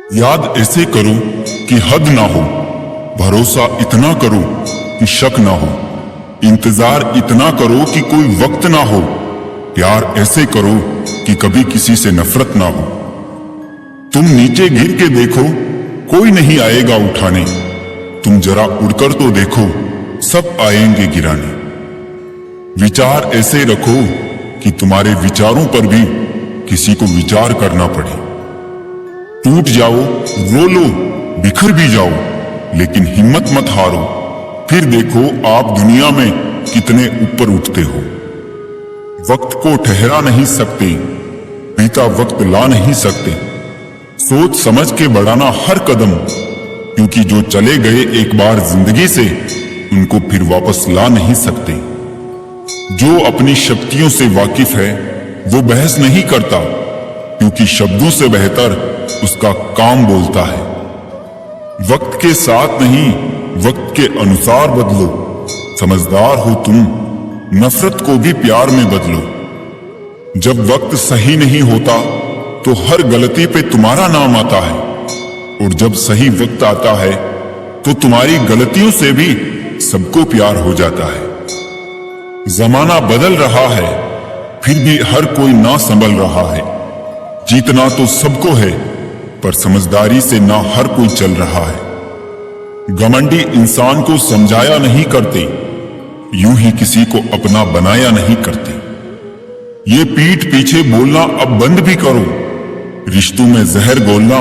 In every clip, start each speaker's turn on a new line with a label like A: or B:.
A: याद ऐसे करो कि हद ना हो, भरोसा इतना करो कि शक ना हो, इंतजार इतना करो कि कोई वक्त ना हो, प्यार ऐसे करो कि कभी किसी से नफरत ना हो। तुम नीचे गिर के देखो, कोई नहीं आएगा उठाने, तुम जरा उड़कर तो देखो, सब आएंगे गिराने। विचार ऐसे रखो कि तुम्हारे विचारों पर भी किसी को विचार करना पड़े। टूट जाओ, रो लो, बिखर भी जाओ, लेकिन हिम्मत मत हारो, फिर देखो आप दुनिया में कितने ऊपर उठते हो। वक्त को ठहरा नहीं सकते, बीता वक्त ला नहीं सकते, सोच समझ के बढ़ाना हर कदम, क्योंकि जो चले गए एक बार जिंदगी से उनको फिर वापस ला नहीं सकते। जो अपनी शक्तियों से वाकिफ है वो बहस नहीं करता, क्योंकि शब्दों से बेहतर उसका काम बोलता है। वक्त के साथ नहीं, वक्त के अनुसार बदलो, समझदार हो तुम, नफरत को भी प्यार में बदलो। जब वक्त सही नहीं होता तो हर गलती पे तुम्हारा नाम आता है, और जब सही वक्त आता है तो तुम्हारी गलतियों से भी सबको प्यार हो जाता है। जमाना बदल रहा है, फिर भी हर कोई ना संभल रहा है। जीतना तो सबको है, पर समझदारी से ना हर कोई चल रहा है। घमंडी इंसान को समझाया नहीं करते, यूं ही किसी को अपना बनाया नहीं करते। ये पीठ पीछे बोलना अब बंद भी करो, रिश्तों में जहर घोलना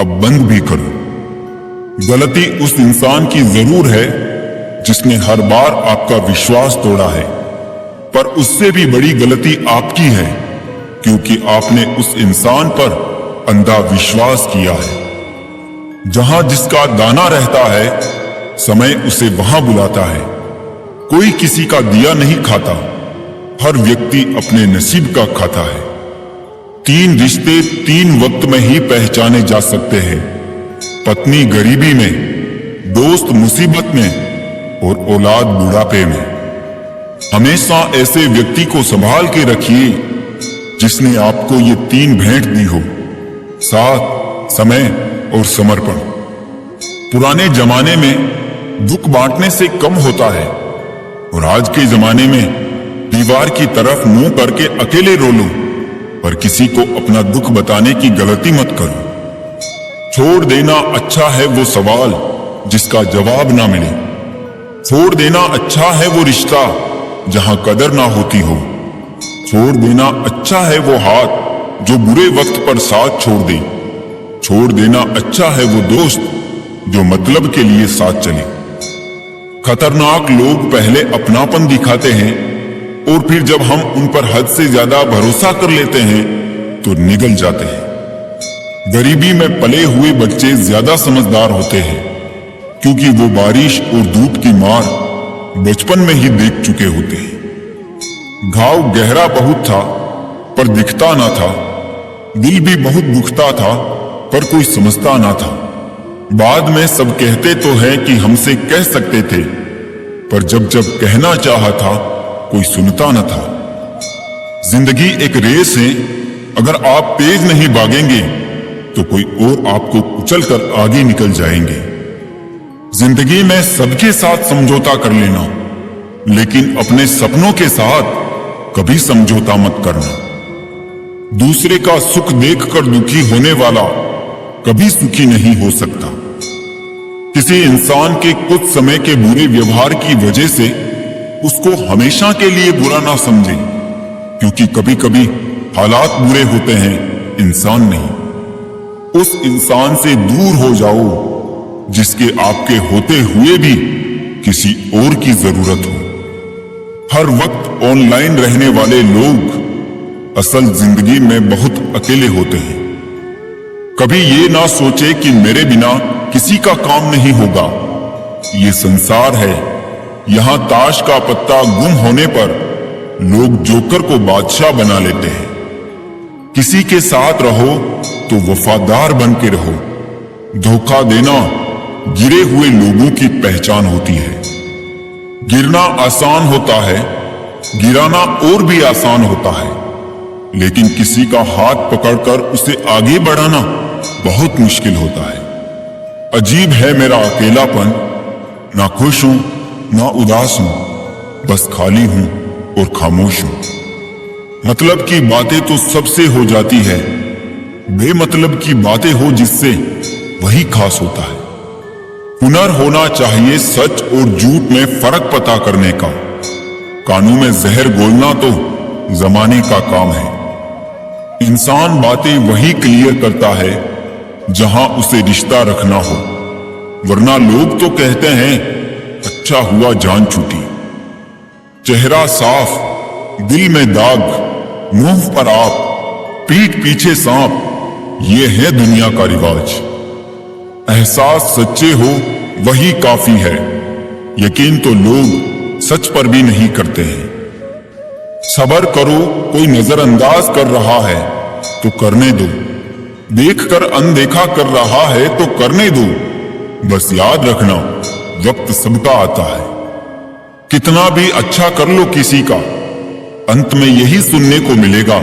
A: अब बंद भी करो। गलती उस इंसान की जरूर है जिसने हर बार आपका विश्वास तोड़ा है, पर उससे भी बड़ी गलती आपकी है, क्योंकि आपने उस इंसान पर अंधा विश्वास किया है। जहां जिसका दाना रहता है, समय उसे वहां बुलाता है। कोई किसी का दिया नहीं खाता, हर व्यक्ति अपने नसीब का खाता है। 3 रिश्ते 3 वक्त में ही पहचाने जा सकते हैं, पत्नी गरीबी में, दोस्त मुसीबत में और औलाद बुढ़ापे में। हमेशा ऐसे व्यक्ति को संभाल के रखिए जिसने आपको ये 3 भेंट दी हो, साथ, समय और समर्पण। पुराने जमाने में दुख बांटने से कम होता है, और आज के जमाने में दीवार की तरफ मुंह करके अकेले रो लो, पर किसी को अपना दुख बताने की गलती मत करो। छोड़ देना अच्छा है वो सवाल जिसका जवाब ना मिले, छोड़ देना अच्छा है वो रिश्ता जहां कदर ना होती हो, छोड़ देना अच्छा है वो हाथ जो बुरे वक्त पर साथ छोड़ दे, छोड़ देना अच्छा है वो दोस्त जो मतलब के लिए साथ चले। खतरनाक लोग पहले अपनापन दिखाते हैं, और फिर जब हम उन पर हद से ज्यादा भरोसा कर लेते हैं तो निगल जाते हैं। गरीबी में पले हुए बच्चे ज्यादा समझदार होते हैं, क्योंकि वो बारिश और धूप की मार बचपन में ही देख चुके होते हैं। घाव गहरा बहुत था पर दिखता ना था, दिल भी बहुत दुखता था पर कोई समझता ना था। बाद में सब कहते तो है कि हमसे कह सकते थे, पर जब जब कहना चाहा था कोई सुनता न था। जिंदगी एक रेस है, अगर आप तेज नहीं भागेंगे तो कोई और आपको कुचल कर आगे निकल जाएंगे। जिंदगी में सबके साथ समझौता कर लेना, लेकिन अपने सपनों के साथ कभी समझौता मत करना। दूसरे का सुख देखकर दुखी होने वाला कभी सुखी नहीं हो सकता। किसी इंसान के कुछ समय के बुरे व्यवहार की वजह से उसको हमेशा के लिए बुरा ना समझे, क्योंकि कभी कभी हालात बुरे होते हैं, इंसान नहीं। उस इंसान से दूर हो जाओ जिसके आपके होते हुए भी किसी और की जरूरत हो। हर वक्त ऑनलाइन रहने वाले लोग असल जिंदगी में बहुत अकेले होते हैं। कभी ये ना सोचे कि मेरे बिना किसी का काम नहीं होगा। ये संसार है, यहां ताश का पत्ता गुम होने पर लोग जोकर को बादशाह बना लेते हैं। किसी के साथ रहो तो वफादार बन के रहो। धोखा देना गिरे हुए लोगों की पहचान होती है। गिरना आसान होता है, गिराना और भी आसान होता है, लेकिन किसी का हाथ पकड़कर उसे आगे बढ़ाना बहुत मुश्किल होता है। अजीब है मेरा अकेलापन, ना खुश हूं ना उदास हूं, बस खाली हूं और खामोश हूं। मतलब की बातें तो सबसे हो जाती है, बेमतलब की बातें हो जिससे वही खास होता है। हुनर होना चाहिए सच और झूठ में फर्क पता करने का। कानों में जहर घोलना तो जमाने का काम है। इंसान बातें वही क्लियर करता है जहां उसे रिश्ता रखना हो, वरना लोग तो कहते हैं अच्छा हुआ जान छूटी। चेहरा साफ, दिल में दाग, मुंह पर आप, पीठ पीछे सांप, ये है दुनिया का रिवाज। एहसास सच्चे हो वही काफी है, यकीन तो लोग सच पर भी नहीं करते हैं। सब्र करो, कोई नजरअंदाज कर रहा है तो करने दो, देखकर अनदेखा कर रहा है तो करने दो। बस याद रखना वक्त सबका आता है। कितना भी अच्छा कर लो किसी का, अंत में यही सुनने को मिलेगा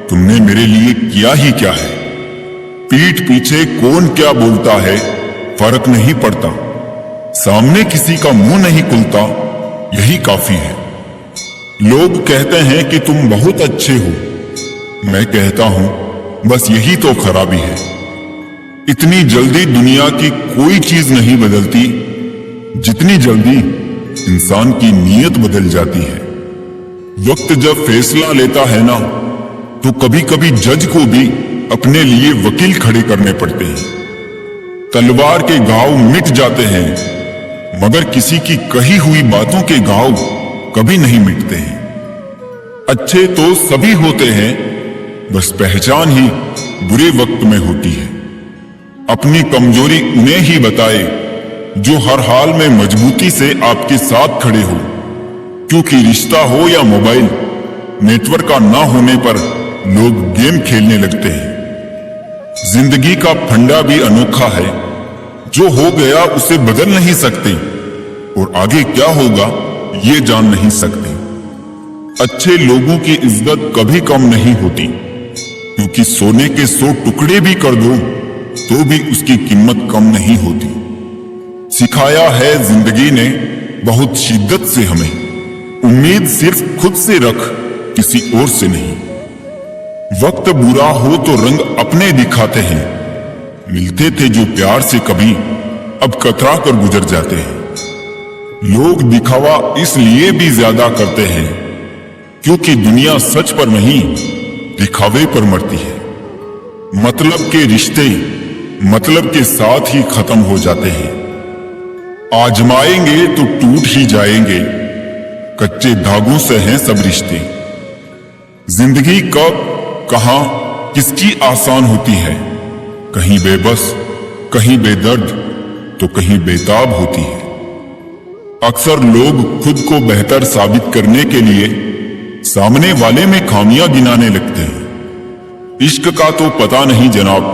A: तुमने मेरे लिए किया ही क्या है। पीठ पीछे कौन क्या बोलता है फर्क नहीं पड़ता, सामने किसी का मुंह नहीं खुलता, यही काफी है। लोग कहते हैं कि तुम बहुत अच्छे हो, मैं कहता हूं बस यही तो खराबी है। इतनी जल्दी दुनिया की कोई चीज नहीं बदलती जितनी जल्दी इंसान की नीयत बदल जाती है। वक्त जब फैसला लेता है ना, तो कभी कभी जज को भी अपने लिए वकील खड़े करने पड़ते हैं। तलवार के घाव मिट जाते हैं, मगर किसी की कही हुई बातों के घाव कभी नहीं मिटते हैं। अच्छे तो सभी होते हैं, बस पहचान ही बुरे वक्त में होती है। अपनी कमजोरी उन्हें ही बताए जो हर हाल में मजबूती से आपके साथ खड़े हो, क्योंकि रिश्ता हो या मोबाइल, नेटवर्क का ना होने पर लोग गेम खेलने लगते हैं। जिंदगी का फंडा भी अनोखा है, जो हो गया उसे बदल नहीं सकते और आगे क्या होगा ये जान नहीं सकते। अच्छे लोगों की इज्जत कभी कम नहीं होती, क्योंकि सोने के 100 टुकड़े भी कर दो तो भी उसकी कीमत कम नहीं होती। सिखाया है जिंदगी ने बहुत शिद्दत से हमें, उम्मीद सिर्फ खुद से रख, किसी और से नहीं। वक्त बुरा हो तो रंग अपने दिखाते हैं, मिलते थे जो प्यार से कभी अब कतरा कर गुजर जाते हैं। लोग दिखावा इसलिए भी ज्यादा करते हैं क्योंकि दुनिया सच पर नहीं दिखावे पर मरती है। मतलब के रिश्ते मतलब के साथ ही खत्म हो जाते हैं। आजमाएंगे तो टूट ही जाएंगे, कच्चे धागों से हैं सब रिश्ते। जिंदगी कब कहां किसकी आसान होती है, कहीं बेबस, कहीं बेदर्द तो कहीं बेताब होती है। अक्सर लोग खुद को बेहतर साबित करने के लिए सामने वाले में खामियां गिनाने लगते हैं। इश्क का तो पता नहीं जनाब,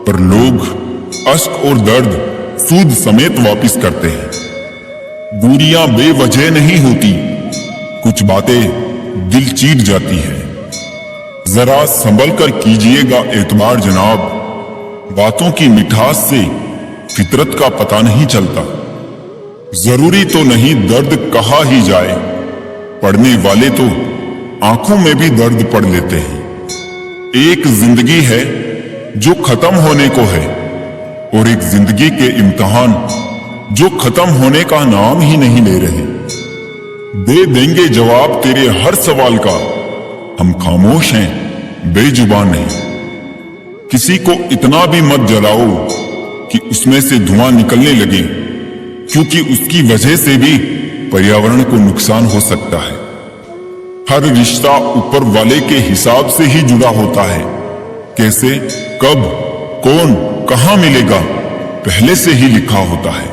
A: पर लोग अश्क और दर्द सूद समेत वापिस करते हैं। दूरियां बेवजह नहीं होती, कुछ बातें दिल चीर जाती है। जरा संभल कर कीजिएगा एतबार जनाब, बातों की मिठास से फितरत का पता नहीं चलता। जरूरी तो नहीं दर्द कहा ही जाए, पढ़ने वाले तो आंखों में भी दर्द पढ़ लेते हैं। एक जिंदगी है जो खत्म होने को है, और एक जिंदगी के इम्तिहान जो खत्म होने का नाम ही नहीं ले रहे। दे देंगे जवाब तेरे हर सवाल का, हम खामोश हैं बेजुबान नहीं। किसी को इतना भी मत जलाओ कि उसमें से धुआं निकलने लगे, क्योंकि उसकी वजह से भी पर्यावरण को नुकसान हो सकता है। हर रिश्ता ऊपर वाले के हिसाब से ही जुड़ा होता है। कैसे, कब, कौन, कहां मिलेगा, पहले से ही लिखा होता है।